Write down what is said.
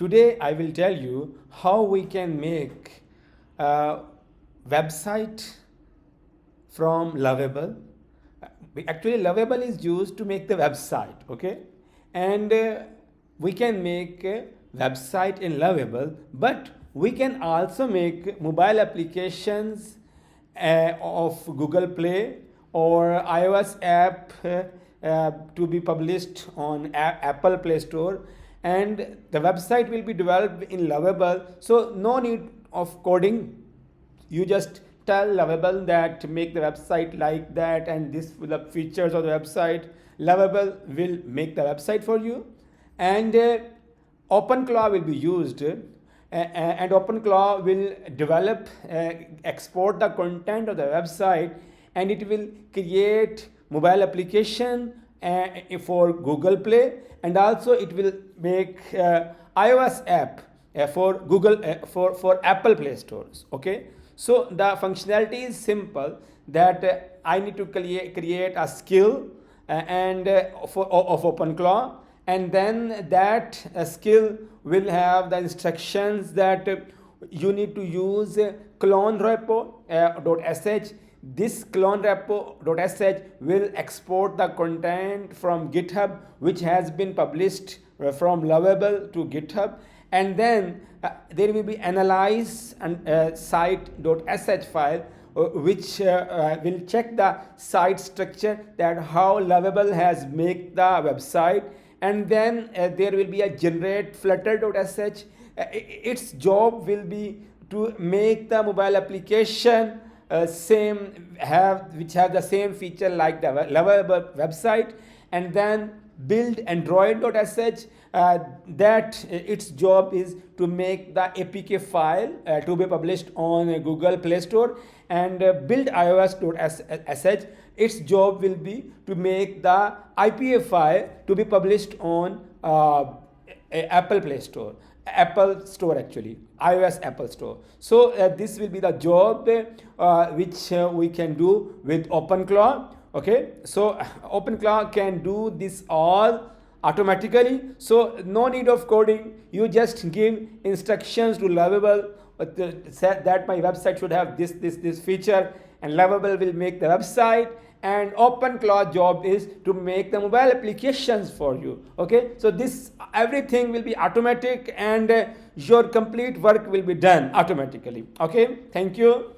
Today I will tell you how we can make a website from Lovable. Actually, Lovable is used to make the website, okay? And we can make a website in Lovable, but we can also make mobile applications of Google Play or iOS app to be published on Apple Play Store, and the website will be developed in Lovable, so no need of coding. You just tell Lovable that make the website like that, and this the features of the website. Lovable will make the website for you, and OpenClaw will be used, and OpenClaw will develop, export the content of the website, and it will create mobile application for Google Play, and also it will make iOS app for Google for Apple Play Stores. Okay, so the functionality is simple, that I need to create a skill and of OpenClaw, and then that skill will have the instructions that you need to use clone repo.sh. This clone repo.sh will export the content from GitHub, which has been published from Lovable to GitHub, and then there will be analyze and site.sh file, which will check the site structure, that how Lovable has made the website, and then there will be a generate flutter.sh. Its job will be to make the mobile application which have the same feature like the Lovable website, and then build android.sh, that its job is to make the APK file to be published on Google Play Store, and build iOS.sh. Its job will be to make the IPA file to be published on Apple Play Store, Apple Store, actually iOS Apple Store. So this will be the job which we can do with OpenClaw. Okay, so OpenClaw can do this all automatically, so no need of coding. You just give instructions to Lovable that my website should have this feature, and Lovable will make the website, and OpenClaw job is to make the mobile applications for you. Okay, so this everything will be automatic, and your complete work will be done automatically. Okay, thank you.